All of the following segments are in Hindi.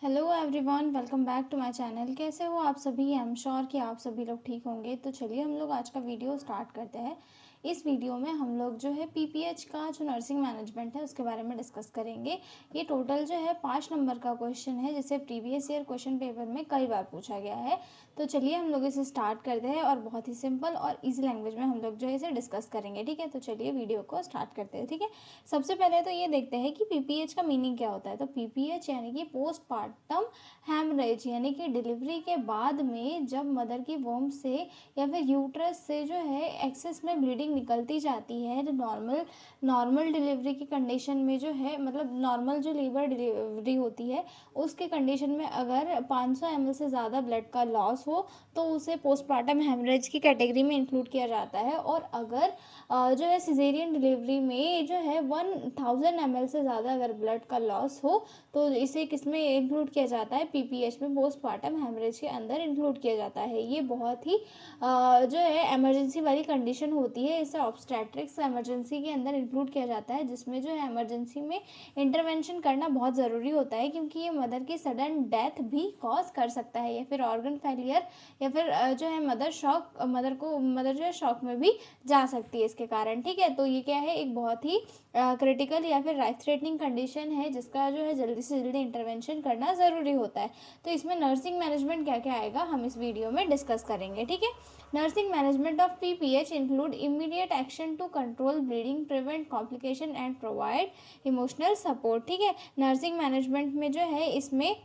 Hello everyone, welcome back to my channel. कैसे हो आप सभी? आई एम श्योर कि आप सभी लोग ठीक होंगे। तो चलिए हम लोग आज का वीडियो स्टार्ट करते हैं। इस वीडियो में हम लोग जो है पीपीएच का जो नर्सिंग मैनेजमेंट है उसके बारे में डिस्कस करेंगे। ये टोटल जो है 5 नंबर का क्वेश्चन है, जिसे प्रीवियस ईयर क्वेश्चन पेपर में कई बार पूछा गया है। तो चलिए हम लोग इसे स्टार्ट करते हैं और बहुत ही सिंपल और ईजी लैंग्वेज में हम लोग जो है इसे डिस्कस करेंगे। ठीक है, तो चलिए वीडियो को स्टार्ट करते हैं। ठीक है, सबसे पहले तो ये देखते हैं कि पीपीएच का मीनिंग क्या होता है। तो पीपीएच यानी कि पोस्टपार्टम हेमरेज, यानी कि डिलीवरी के बाद में जब मदर की वोम से या फिर यूट्रस से जो है एक्सेस में ब्लीडिंग निकलती जाती है। तो नॉर्मल डिलीवरी की कंडीशन में जो है, मतलब नॉर्मल जो लेबर डिलीवरी होती है उसके कंडीशन में अगर 500 ml से ज़्यादा ब्लड का लॉस हो तो उसे पोस्टपार्टम हेमरेज की कैटेगरी में इंक्लूड किया जाता है। और अगर जो है सिजेरियन डिलीवरी में जो है 1000 ml से ज़्यादा अगर ब्लड का लॉस हो तो इसे किसमें इंक्लूड किया जाता है? पीपीएच में, पोस्टपार्टम हेमरेज के अंदर इंक्लूड किया जाता है। ये बहुत ही जो है इमरजेंसी वाली कंडीशन होती है। इसे ऑब्स्टेट्रिक्स इमरजेंसी के अंदर इंक्लूड किया जाता है, जिसमें जो है इमरजेंसी में इंटरवेंशन करना बहुत ज़रूरी होता है, क्योंकि ये मदर की सडन डेथ भी कॉज कर सकता है, या फिर ऑर्गन फेलियर, या फिर जो है मदर जो है शॉक में भी जा सकती है इसके कारण। ठीक है, तो ये क्या है, एक बहुत ही क्रिटिकल या फिर लाइफ थ्रेटनिंग कंडीशन है, जिसका जो है जल्दी से जल्दी इंटरवेंशन करना ज़रूरी होता है। तो इसमें नर्सिंग मैनेजमेंट क्या क्या आएगा हम इस वीडियो में डिस्कस करेंगे। ठीक है, nursing management of PPH include immediate action to control bleeding, prevent complication and provide emotional support. ठीक है, नर्सिंग मैनेजमेंट में जो है इसमें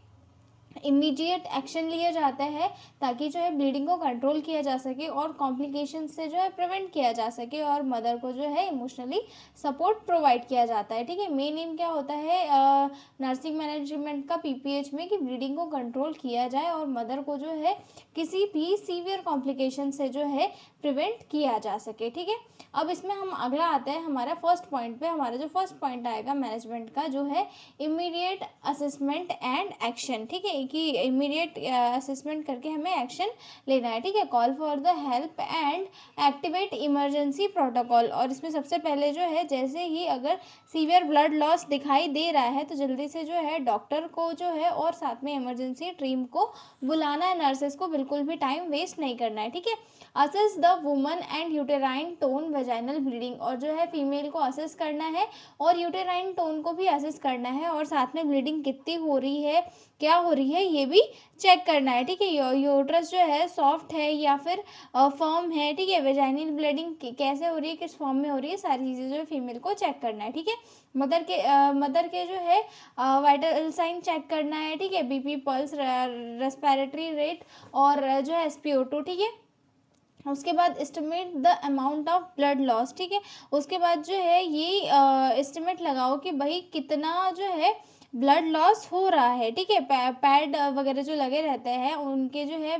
इमीडिएट एक्शन लिया जाता है ताकि जो है ब्लीडिंग को कंट्रोल किया जा सके और कॉम्प्लिकेशन से जो है प्रिवेंट किया जा सके, और मदर को जो है इमोशनली सपोर्ट प्रोवाइड किया जाता है। ठीक है, मेन एम क्या होता है नर्सिंग मैनेजमेंट का पीपीएच में, कि ब्लीडिंग को कंट्रोल किया जाए और मदर को जो है किसी भी सीवियर कॉम्प्लिकेशन से जो है प्रिवेंट किया जा सके। ठीक है, अब इसमें हम अगला आते हैं हमारा फर्स्ट पॉइंट पे। हमारा जो फर्स्ट पॉइंट आएगा मैनेजमेंट का, जो है इमीडिएट असेसमेंट एंड एक्शन। ठीक है, कि इमीडिएट असेसमेंट करके हमें एक्शन लेना है। ठीक है, call for the help and activate emergency protocol. और इसमें सबसे पहले जो है, जैसे ही अगर सीवियर ब्लड लॉस दिखाई दे रहा है तो जल्दी से जो है डॉक्टर को जो है और साथ में इमरजेंसी टीम को बुलाना है, नर्सेस को बिल्कुल भी टाइम वेस्ट नहीं करना है। ठीक है, assess the woman and uterine tone vaginal bleeding, और जो है फीमेल को असेस करना है और यूटेराइन टोन को भी असेस करना है, और साथ में ब्लीडिंग कितनी हो रही है, क्या हो रही है, ये भी चेक करना है। ठीक है, यूट्रस जो है सॉफ्ट है या फिर फर्म है। ठीक है, वेजाइनल ब्लीडिंग कैसे हो रही है, किस फॉर्म में हो रही है, सारी चीज़ें जो है फीमेल को चेक करना है। ठीक है, मदर के जो है वाइटल साइन चेक करना है। ठीक है, बीपी, पल्स, रेस्पिरेटरी रेट और जो है एसपीओ2। ठीक है, उसके बाद estimate the amount of blood loss. ठीक है, उसके बाद जो है ये एस्टिमेट लगाओ कि भाई कितना जो है ब्लड लॉस हो रहा है। ठीक है, पैड वगैरह जो लगे रहते हैं उनके जो है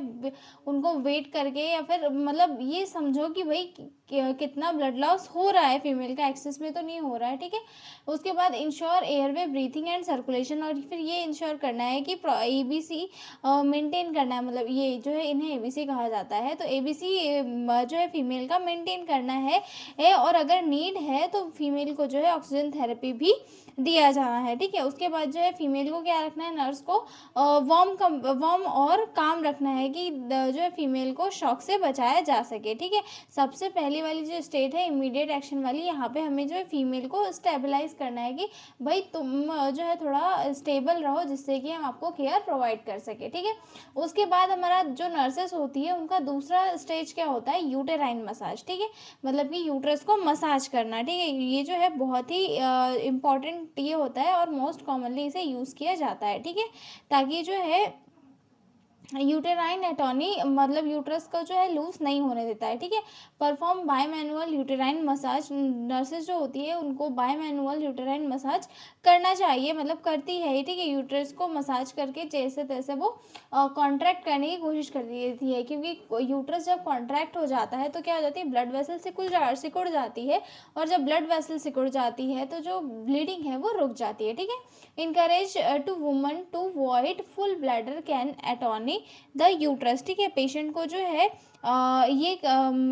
उनको वेट करके, या फिर मतलब ये समझो कि भाई कितना ब्लड लॉस हो रहा है फीमेल का, एक्सेस में तो नहीं हो रहा है। ठीक है, उसके बाद ensure airway breathing and circulation, और फिर ये इंश्योर करना है कि एबीसी मेंटेन करना है, मतलब ये जो है इन्हें एबीसी कहा जाता है। तो एबीसी जो है फीमेल का मेंटेन करना है, और अगर नीड है तो फीमेल को जो है ऑक्सीजन थेरेपी भी दिया जाना है। ठीक है, उसके बाद जो है फीमेल को क्या रखना है, नर्स को वार्म और काम रखना है, कि जो है फीमेल को शॉक से बचाया जा सके। ठीक है, सबसे पहली वाली जो स्टेट है इमीडिएट एक्शन वाली, यहाँ पे हमें जो है फीमेल को स्टेबलाइज करना है कि भाई तुम जो है थोड़ा स्टेबल रहो, जिससे कि हम आपको केयर प्रोवाइड कर सके। ठीक है, उसके बाद हमारा जो नर्सेस होती है उनका दूसरा स्टेज क्या होता है, यूटेराइन मसाज। ठीक है, मतलब कि यूट्रस को मसाज करना। ठीक है, ये जो है बहुत ही इम्पॉर्टेंट ये होता है और मोस्ट कॉमनली इसे यूज़ किया जाता है। ठीक है, ताकि जो है यूटेराइन एटॉनी, मतलब यूट्रस को जो है लूज नहीं होने देता है। ठीक है, perform by manual uterine massage, nurses जो होती है उनको बाय मैनुअल यूटेराइन मसाज करना चाहिए, मतलब करती है। ठीक है, यूट्रस को मसाज करके जैसे तैसे वो कॉन्ट्रैक्ट करने की कोशिश करती रहती है, क्योंकि यूट्रस जब कॉन्ट्रैक्ट हो जाता है तो क्या हो जाती है, ब्लड वेसल सिकुड़ जाती है, और जब ब्लड वेसल सिकुड़ जाती है तो जो ब्लीडिंग है वो रुक जाती है। ठीक है, encourage to woman to void full bladder can atony, the uterus. ठीक है, पेशेंट को जो है ये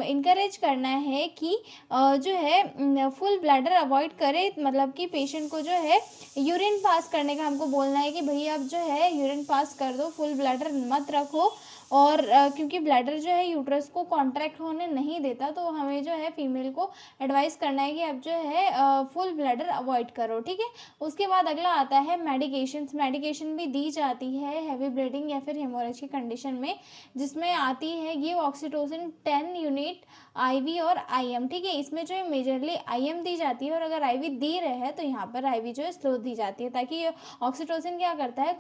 इनकरेज करना है कि जो है फुल ब्लैडर अवॉइड करे, मतलब कि पेशेंट को जो है यूरिन पास करने का हमको बोलना है कि भैया आप जो है यूरिन पास कर दो, फुल ब्लैडर मत रखो। और क्योंकि ब्लैडर जो है यूट्रस को कॉन्ट्रैक्ट होने नहीं देता, तो हमें जो है फीमेल को एडवाइस करना है कि आप जो है फुल ब्लैडर अवॉइड करो। ठीक है, उसके बाद अगला आता है मेडिकेशंस। मेडिकेशन भी दी जाती है हैवी ब्लीडिंग या फिर हेमोरेज की कंडीशन में, जिसमें आती है ये ऑक्सीटोसिन 10 यूनिट आईवी और आईएम। ठीक है, इसमें जो है मेजरली आईएम दी जाती है, और अगर आईवी दे रहे हैं तो यहाँ पर आईवी जो है स्लो दी जाती है, ताकि ऑक्सीटोसिन क्या करता है,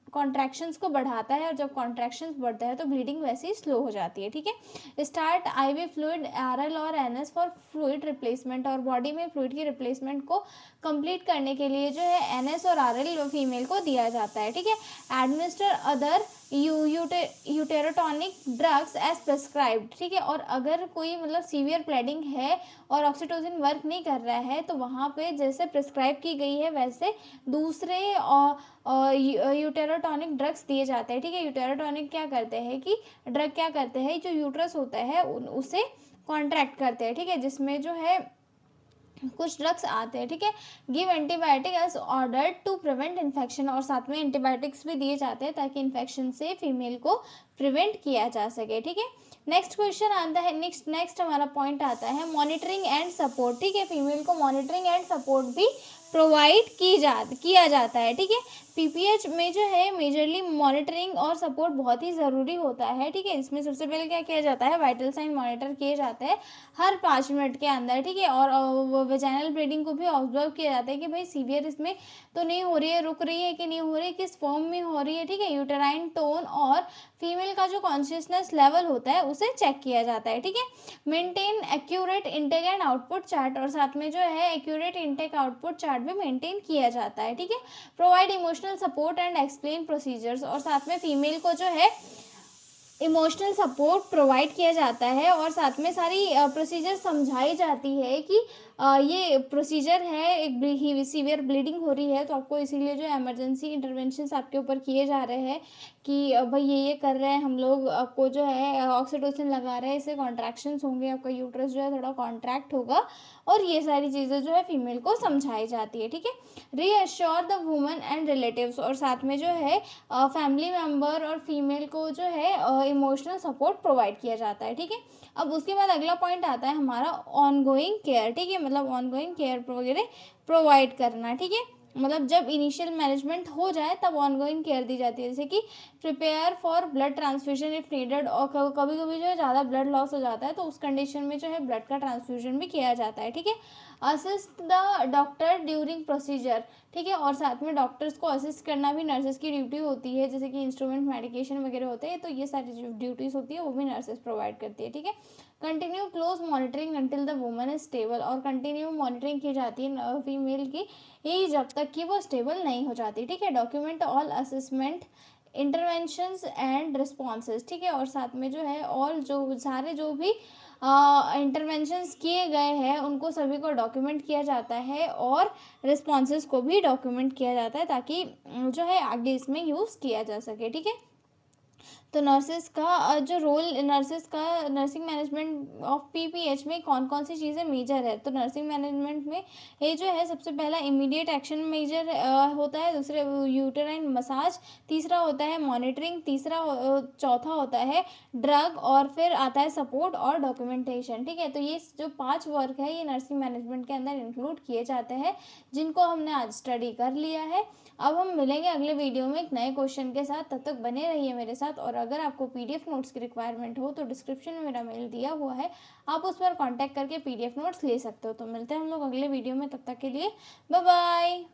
कॉन्ट्रैक्शंस को बढ़ाता है, और जब कॉन्ट्रैक्शंस बढ़ता है तो ब्लीडिंग वैसे ही स्लो हो जाती है। ठीक है, स्टार्ट आईवी फ्लूइड आरएल और एनएस फॉर फ्लूइड रिप्लेसमेंट, और बॉडी में फ्लूइड की रिप्लेसमेंट को कंप्लीट करने के लिए जो है एनएस और आरएल फीमेल को दिया जाता है। ठीक है, administer other uterotonic drugs as prescribed. ठीक है, और अगर कोई मतलब सीवियर ब्लीडिंग है और ऑक्सीटोसिन वर्क नहीं कर रहा है, तो वहाँ पे जैसे प्रिस्क्राइब की गई है वैसे दूसरे यूटेरोटॉनिक ड्रग्स दिए जाते हैं। ठीक है, यूटेरोटॉनिक क्या करते हैं कि ड्रग क्या करते हैं, जो यूट्रस होता है उसे कॉन्ट्रैक्ट करते हैं। ठीक है, जिसमें जो है कुछ ड्रग्स आते हैं। ठीक है, give antibiotic as order to prevent infection, और साथ में एंटीबायोटिक्स भी दिए जाते हैं ताकि इन्फेक्शन से फीमेल को प्रिवेंट किया जा सके। ठीक है, नेक्स्ट क्वेश्चन आता है, नेक्स्ट हमारा पॉइंट आता है मॉनिटरिंग एंड सपोर्ट। ठीक है, फीमेल को मॉनिटरिंग एंड सपोर्ट भी प्रोवाइड किया जाता है। ठीक है, पीपीएच में जो है मेजरली मॉनिटरिंग और सपोर्ट बहुत ही ज़रूरी होता है। ठीक है, इसमें सबसे पहले क्या किया जाता है, वाइटल साइन मॉनिटर किए जाते हैं हर 5 मिनट के अंदर। ठीक है, और वेजाइनल ब्लीडिंग को भी ऑब्जर्व किया जाता है कि भाई सीवियर इसमें तो नहीं हो रही है, रुक रही है कि नहीं हो रही है, किस फॉर्म में हो रही है। ठीक है, यूटेराइन टोन और फीमेल का जो कॉन्शियसनेस लेवल होता है उसे चेक किया जाता है। ठीक है, maintain accurate intake and output chart, और साथ में जो है एक्यूरेट इनटेक आउटपुट चार्ट भी मेंटेन किया जाता है। ठीक है, provide emotional support and explain procedures, और साथ में फीमेल को जो है इमोशनल सपोर्ट प्रोवाइड किया जाता है, और साथ में सारी प्रोसीजर समझाई जाती है कि ये प्रोसीजर है, एक सीवियर ब्लीडिंग हो रही है तो आपको इसीलिए जो इमरजेंसी इंटरवेंशंस आपके ऊपर किए जा रहे हैं कि भाई ये कर रहे हैं हम लोग, आपको जो है ऑक्सीटोसिन लगा रहे हैं, इससे कॉन्ट्रैक्शंस होंगे, आपका यूट्रस जो है थोड़ा कॉन्ट्रैक्ट होगा, और ये सारी चीज़ें जो है फीमेल को समझाई जाती है। ठीक है, reassure the woman and relatives, और साथ में जो है फैमिली मेम्बर और फीमेल को जो है इमोशनल सपोर्ट प्रोवाइड किया जाता है। ठीक है, अब उसके बाद अगला पॉइंट आता है हमारा ऑनगोइंग केयर। ठीक है, मतलब ऑनगोइंग केयर वगैरह प्रोवाइड करना। ठीक है, मतलब जब इनिशियल मैनेजमेंट हो जाए तब ऑनगोइंग केयर दी जाती है, जैसे कि prepare for blood transfusion if needed, और कभी कभी जो है ज़्यादा ब्लड लॉस हो जाता है तो उस कंडीशन में जो है ब्लड का ट्रांसफ्यूजन भी किया जाता है। ठीक है, assist the doctor during procedure. ठीक है, और साथ में डॉक्टर्स को असिस्ट करना भी नर्सेज की ड्यूटी होती है, जैसे कि इंस्ट्रूमेंट मेडिकेशन वगैरह होते हैं, तो ये सारी जो ड्यूटीज़ होती है वो भी नर्सेज प्रोवाइड करती है। ठीक है, continue close monitoring until the woman is stable, और कंटिन्यू मॉनिटरिंग की जाती है फीमेल की ये जब तक कि वो स्टेबल नहीं हो जाती। ठीक है, document all assessment interventions and responses. ठीक है, और साथ में जो है ऑल जो सारे जो भी इंटरवेंशंस किए गए हैं उनको सभी को डॉक्यूमेंट किया जाता है, और रिस्पॉन्सेज को भी डॉक्यूमेंट किया जाता है ताकि जो है आगे इसमें यूज़ किया जा सके। ठीक है, तो नर्सेज का जो रोल, नर्सेज का नर्सिंग मैनेजमेंट ऑफ पीपीएच में कौन कौन सी चीज़ें मेजर है, तो नर्सिंग मैनेजमेंट में ये जो है सबसे पहला इमीडिएट एक्शन मेजर होता है, दूसरे यूटेराइन मसाज, तीसरा होता है मॉनिटरिंग, चौथा होता है ड्रग, और फिर आता है सपोर्ट और डॉक्यूमेंटेशन। ठीक है, तो ये जो 5 वर्क है ये नर्सिंग मैनेजमेंट के अंदर इंक्लूड किए जाते हैं, जिनको हमने आज स्टडी कर लिया है। अब हम मिलेंगे अगले वीडियो में एक नए क्वेश्चन के साथ, तब तक बने रहिए मेरे साथ। और अगर आपको पीडीएफ नोट्स की रिक्वायरमेंट हो तो डिस्क्रिप्शन में मेरा मेल दिया हुआ है, आप उस पर कांटेक्ट करके पीडीएफ नोट्स ले सकते हो। तो मिलते हैं हम लोग अगले वीडियो में, तब तक के लिए बाय बाय।